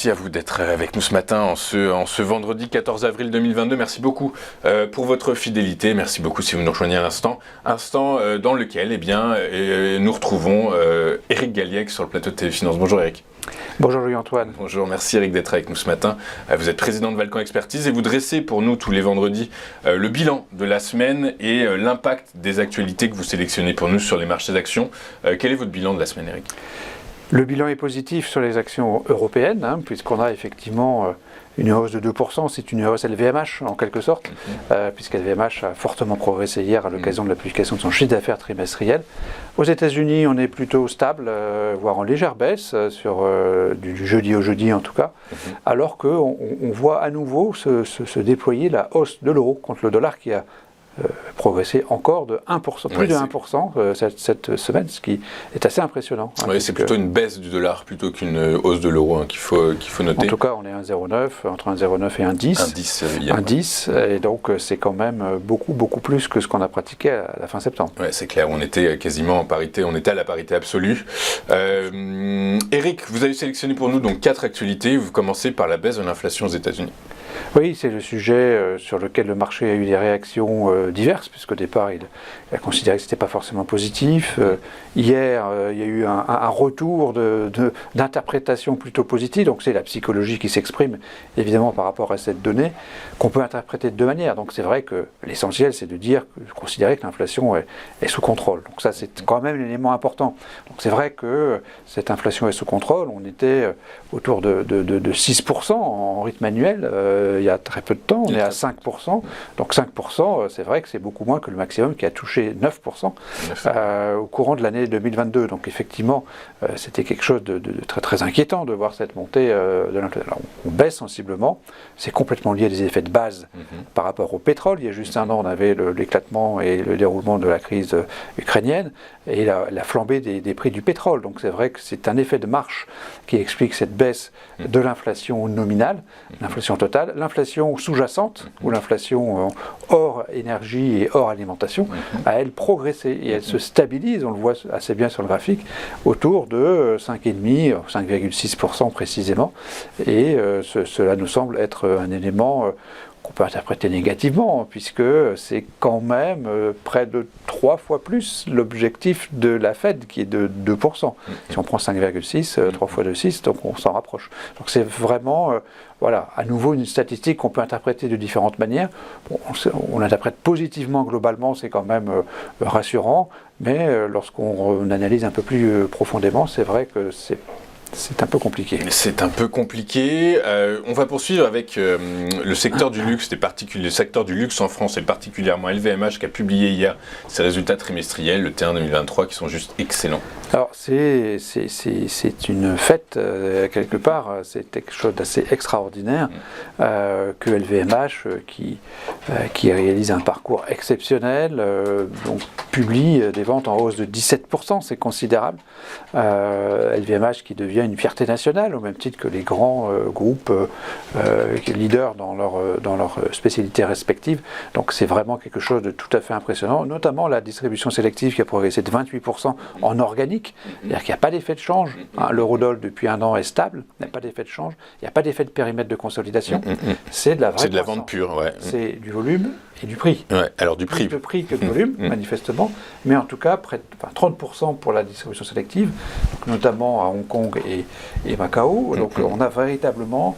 merci à vous d'être avec nous ce matin, en ce vendredi 14 avril 2022. Merci beaucoup pour votre fidélité. Merci beaucoup si vous nous rejoignez à l'instant. Instant dans lequel nous retrouvons Éric Galliègue sur le plateau de Téléfinance. Bonjour Éric. Bonjour Louis-Antoine. Bonjour, merci Éric d'être avec nous ce matin. Vous êtes président de Valcan Expertise et vous dressez pour nous tous les vendredis le bilan de la semaine et l'impact des actualités que vous sélectionnez pour nous sur les marchés d'actions. Quel est votre bilan de la semaine, Éric ? Le bilan est positif sur les actions européennes, puisqu'on a effectivement une hausse de 2%, c'est une hausse LVMH en quelque sorte, puisqu'LVMH a fortement progressé hier à l'occasion de la publication de son chiffre d'affaires trimestriel. Aux États-Unis, on est plutôt stable, voire en légère baisse, du jeudi au jeudi en tout cas, alors qu'on voit à nouveau se déployer la hausse de l'euro contre le dollar qui a progressé encore de 1%, plus de 1% cette semaine, ce qui est assez impressionnant. Oui, c'est plutôt une baisse du dollar plutôt qu'une hausse de l'euro qu'il faut noter. En tout cas, on est à 1,09, entre 1,09 et 1,10. 1,10, et donc c'est quand même beaucoup plus que ce qu'on a pratiqué à la fin septembre. Oui, c'est clair, on était quasiment en parité, on était à la parité absolue. Éric, vous avez sélectionné pour nous donc 4 actualités. Vous commencez par la baisse de l'inflation aux États-Unis. Oui, c'est le sujet sur lequel le marché a eu des réactions diverses, puisqu'au départ, il a considéré que ce n'était pas forcément positif. Hier, il y a eu un retour d'interprétation plutôt positive, donc c'est la psychologie qui s'exprime, évidemment, par rapport à cette donnée, qu'on peut interpréter de deux manières. Donc c'est vrai que l'essentiel, c'est de considérer que l'inflation est sous contrôle. Donc ça, c'est quand même l'élément important. Donc c'est vrai que cette inflation est sous contrôle. On était autour de 6% en rythme annuel, il y a très peu de temps, on est à 5%. Donc 5%, c'est vrai que c'est beaucoup moins que le maximum qui a touché 9% au courant de l'année 2022. Donc effectivement, c'était quelque chose de très très inquiétant de voir cette montée de l'inflation. Alors, on baisse sensiblement, c'est complètement lié à des effets de base par rapport au pétrole. Il y a juste un an, on avait l'éclatement et le déroulement de la crise ukrainienne et la flambée des prix du pétrole. Donc c'est vrai que c'est un effet de marche qui explique cette baisse de l'inflation nominale, l'inflation totale. L'inflation sous-jacente, ou l'inflation hors énergie et hors alimentation, a elle progressé et elle se stabilise, on le voit assez bien sur le graphique, autour de 5,5%, 5,6% précisément. Et cela nous semble être un élément qu'on peut interpréter négativement, puisque c'est quand même près de 3 fois plus l'objectif de la Fed, qui est de 2%. Si on prend 5,6, 3 fois 2,6, donc on s'en rapproche. Donc c'est vraiment, à nouveau une statistique qu'on peut interpréter de différentes manières. Bon, on l'interprète positivement globalement, c'est quand même rassurant, mais lorsqu'on analyse un peu plus profondément, c'est vrai que c'est un peu compliqué. C'est un peu compliqué. On va poursuivre avec le secteur du luxe. Le secteur du luxe en France et particulièrement LVMH qui a publié hier ses résultats trimestriels, le T1 2023, qui sont juste excellents. Alors c'est une fête quelque part. C'est quelque chose d'assez extraordinaire que LVMH qui réalise un parcours exceptionnel, donc publie des ventes en hausse de 17%. C'est considérable. LVMH qui devient une fierté nationale, au même titre que les grands groupes leaders dans leur spécialité respective. Donc c'est vraiment quelque chose de tout à fait impressionnant, notamment la distribution sélective qui a progressé de 28% en organique, c'est-à-dire qu'il n'y a pas d'effet de change. L'eurodoll depuis un an est stable, il n'y a pas d'effet de change, il n'y a pas d'effet de périmètre de consolidation, c'est de la vraie croissance. C'est de la vente pure, ouais. C'est du volume et du prix. Ouais, alors du prix. Plus de prix que de volume, manifestement, mais en tout cas, 30% pour la distribution sélective, donc notamment à Hong Kong et Macao. Donc on a véritablement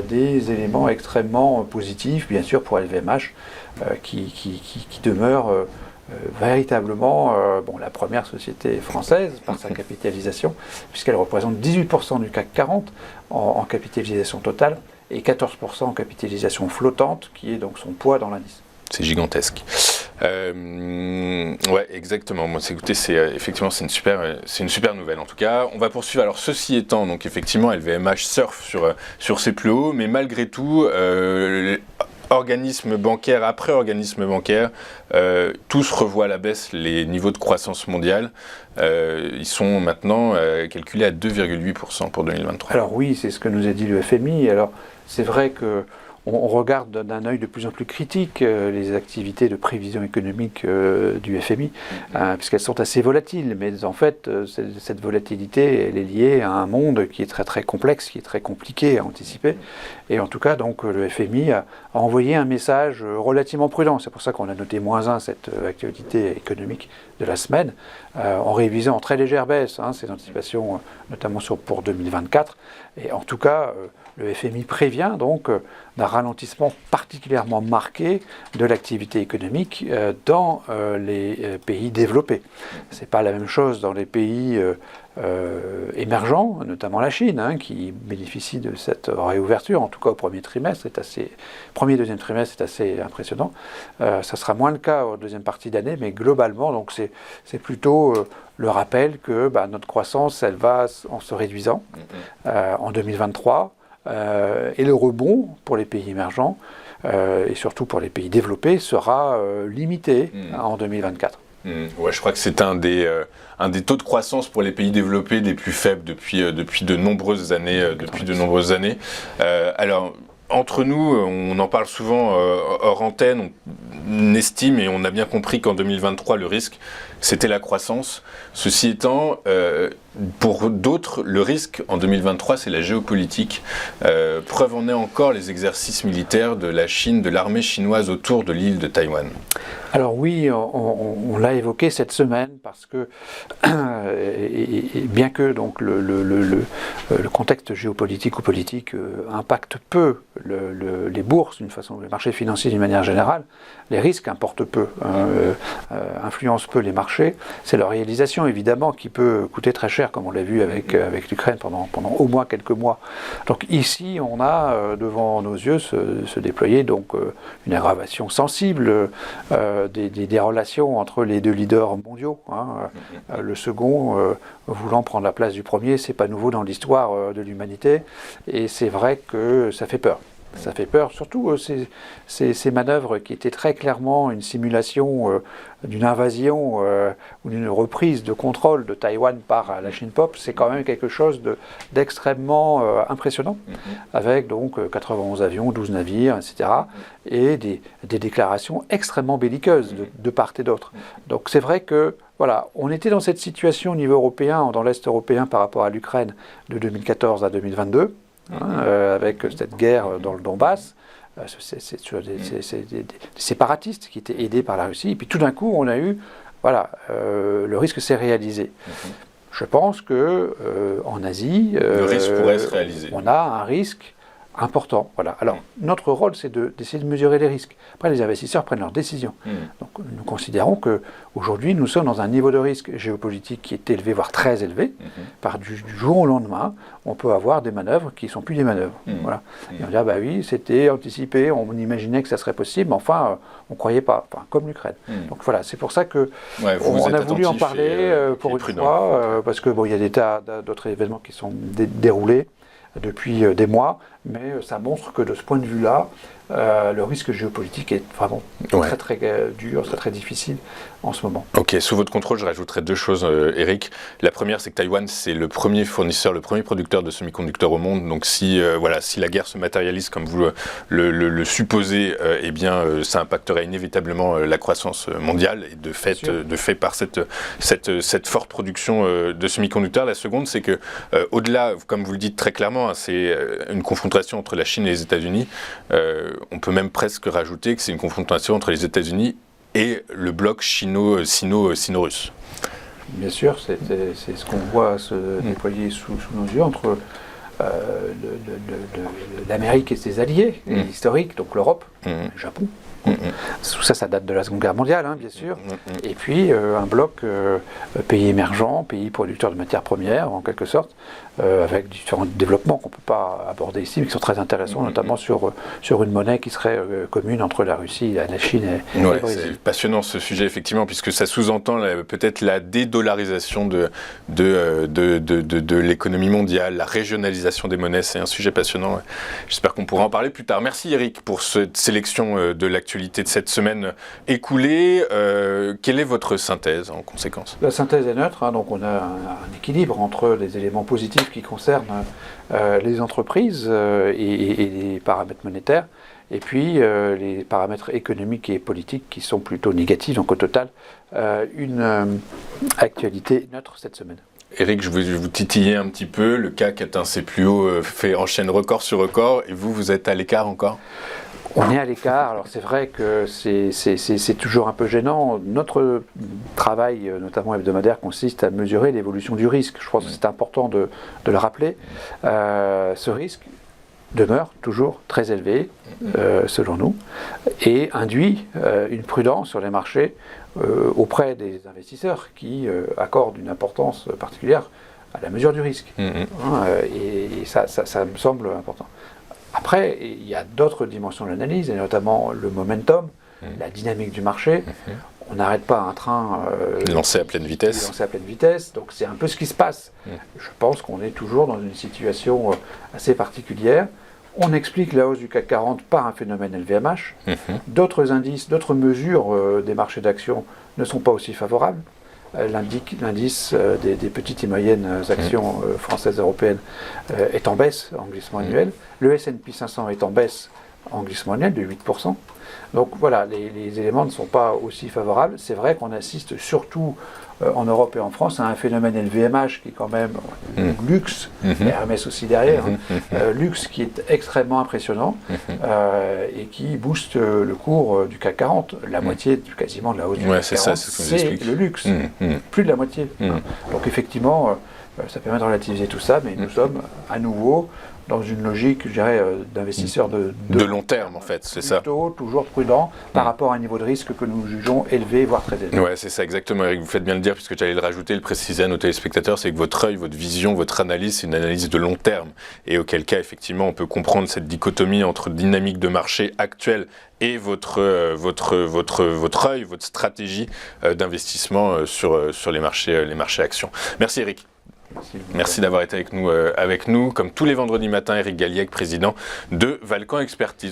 des éléments extrêmement positifs, bien sûr, pour LVMH, qui demeure véritablement la première société française par sa capitalisation, puisqu'elle représente 18% du CAC 40 en capitalisation totale et 14% en capitalisation flottante, qui est donc son poids dans l'indice. C'est gigantesque. Ouais, exactement. Moi, effectivement, c'est une super nouvelle. En tout cas, on va poursuivre. Alors, ceci étant, donc effectivement, LVMH surfe sur ses plus hauts, mais malgré tout, organisme bancaire après organisme bancaire, tous revoient à la baisse les niveaux de croissance mondiale. Ils sont maintenant calculés à 2,8% pour 2023. Alors oui, c'est ce que nous a dit le FMI. Alors, c'est vrai que on regarde d'un œil de plus en plus critique les activités de prévision économique du FMI, puisqu'elles sont assez volatiles. Mais en fait, cette volatilité, elle est liée à un monde qui est très très complexe, qui est très compliqué à anticiper. Et en tout cas, donc, le FMI a envoyé un message relativement prudent. C'est pour ça qu'on a noté -1 cette actualité économique de la semaine, en révisant en très légère baisse ces anticipations, notamment pour 2024. Et en tout cas, le FMI prévient donc d'un ralentissement particulièrement marqué de l'activité économique dans les pays développés. Ce n'est pas la même chose dans les pays émergents, notamment la Chine, qui bénéficie de cette réouverture, en tout cas au premier trimestre, deuxième trimestre, c'est assez impressionnant. Ça sera moins le cas en deuxième partie d'année, mais globalement, donc c'est plutôt le rappel que notre croissance, elle va en se réduisant en 2023, et le rebond pour les pays émergents, et surtout pour les pays développés, sera limité en 2024. Ouais, je crois que c'est un des taux de croissance pour les pays développés des plus faibles depuis de nombreuses années. Alors, entre nous, on en parle souvent hors antenne, on estime et on a bien compris qu'en 2023, le risque, c'était la croissance. Ceci étant, pour d'autres, le risque en 2023, c'est la géopolitique. Preuve en est encore les exercices militaires de la Chine, de l'armée chinoise autour de l'île de Taïwan. Alors oui, on l'a évoqué cette semaine parce que, bien que donc le contexte géopolitique ou politique impacte peu les bourses d'une façon, les marchés financiers d'une manière générale, les risques importent peu, influencent peu les marchés. C'est leur réalisation évidemment qui peut coûter très cher, comme on l'a vu avec l'Ukraine pendant au moins quelques mois. Donc ici, on a devant nos yeux se déployer donc une aggravation sensible des relations entre les deux leaders mondiaux. Le second voulant prendre la place du premier, c'est pas nouveau dans l'histoire de l'humanité, et c'est vrai que ça fait peur. Ça fait peur, surtout ces manœuvres qui étaient très clairement une simulation d'une invasion ou d'une reprise de contrôle de Taïwan par la Chine Pop. C'est quand même quelque chose d'extrêmement impressionnant, avec donc 91 avions, 12 navires, etc. Et des déclarations extrêmement belliqueuses de part et d'autre. Donc c'est vrai que voilà, on était dans cette situation au niveau européen, dans l'Est européen par rapport à l'Ukraine de 2014 à 2022. Avec cette guerre dans le Donbass, c'est des séparatistes qui étaient aidés par la Russie, et puis tout d'un coup on a eu, le risque s'est réalisé. Je pense que en Asie, le risque pourrait se réaliser. On a un risque important. Voilà. Alors, notre rôle, c'est d'essayer de mesurer les risques. Après, les investisseurs prennent leurs décisions. Donc, nous considérons qu'aujourd'hui, nous sommes dans un niveau de risque géopolitique qui est élevé, voire très élevé. Du jour au lendemain, on peut avoir des manœuvres qui ne sont plus des manœuvres. Voilà. Et on dit, oui, c'était anticipé, on imaginait que ça serait possible, mais enfin, on ne croyait pas, comme l'Ukraine. Donc voilà, c'est pour ça qu'on a voulu en parler pour une fois, parce que il y a des tas d'autres événements qui sont déroulés depuis des mois, mais ça montre que de ce point de vue-là, le risque géopolitique est vraiment très très dur, très très difficile en ce moment. Ok, sous votre contrôle, je rajouterai deux choses, Eric. La première, c'est que Taïwan, c'est le premier fournisseur, le premier producteur de semi-conducteurs au monde. Donc si la guerre se matérialise comme vous le supposez, ça impacterait inévitablement la croissance mondiale, et de fait par cette forte production de semi-conducteurs. La seconde, c'est que au-delà, comme vous le dites très clairement, c'est une confrontation entre la Chine et les États-Unis. On peut même presque rajouter que c'est une confrontation entre les États-Unis et le bloc sino-russe. Bien sûr, c'est ce qu'on voit se déployer sous nos yeux entre l'Amérique et ses alliés historiques, donc l'Europe, le Japon. Tout ça date de la Seconde Guerre mondiale, bien sûr. Et puis un bloc pays émergents, pays producteurs de matières premières, en quelque sorte, avec différents développements qu'on ne peut pas aborder ici, mais qui sont très intéressants, notamment sur une monnaie qui serait commune entre la Russie, la Chine et le Brésil. C'est passionnant ce sujet, effectivement, puisque ça sous-entend peut-être la dédollarisation de l'économie mondiale, la régionalisation des monnaies. C'est un sujet passionnant. J'espère qu'on pourra en parler plus tard. Merci Eric pour cette sélection de l'actualité de cette semaine écoulée. Quelle est votre synthèse en conséquence ? La synthèse est neutre, donc on a un équilibre entre les éléments positifs qui concernent les entreprises et les paramètres monétaires, et puis les paramètres économiques et politiques qui sont plutôt négatifs. Donc au total, une actualité neutre cette semaine. Eric, je vais vous titiller un petit peu. Le CAC atteint ses plus hauts, enchaîne record sur record, et vous êtes à l'écart encore? On est à l'écart. Alors c'est vrai que c'est toujours un peu gênant. Notre travail, notamment hebdomadaire, consiste à mesurer l'évolution du risque. Je pense que c'est important de le rappeler. Ce risque demeure toujours très élevé, selon nous, et induit une prudence sur les marchés auprès des investisseurs qui accordent une importance particulière à la mesure du risque. Et ça me semble important. Après, il y a d'autres dimensions de l'analyse, et notamment le momentum, la dynamique du marché. On n'arrête pas un train lancé à pleine vitesse. Donc c'est un peu ce qui se passe. Je pense qu'on est toujours dans une situation assez particulière. On explique la hausse du CAC 40 par un phénomène LVMH. D'autres indices, d'autres mesures des marchés d'actions ne sont pas aussi favorables. L'indice des petites et moyennes actions françaises et européennes est en baisse en glissement annuel. Le S&P 500 est en baisse en glissement annuel de 8%. Donc voilà, les éléments ne sont pas aussi favorables. C'est vrai qu'on assiste surtout en Europe et en France à un phénomène LVMH qui est quand même luxe, et Hermès aussi derrière, luxe qui est extrêmement impressionnant et qui booste le cours du CAC 40. La moitié quasiment de la hausse du CAC 40, c'est le luxe, plus de la moitié. Donc effectivement, ça permet de relativiser tout ça, mais nous sommes à nouveau dans une logique, je dirais, d'investisseurs de long terme, en fait, c'est ça. Plutôt toujours prudent par rapport à un niveau de risque que nous jugeons élevé, voire très élevé. Ouais, c'est ça, exactement, Eric. Vous faites bien le dire, puisque j'allais le rajouter, le préciser à nos téléspectateurs, c'est que votre œil, votre vision, votre analyse, c'est une analyse de long terme. Et auquel cas, effectivement, on peut comprendre cette dichotomie entre dynamique de marché actuelle et votre œil, votre stratégie d'investissement sur les marchés actions. Merci, Eric. Merci d'avoir été avec nous. Comme tous les vendredis matins, Eric Galliec, président de Valcan Expertise.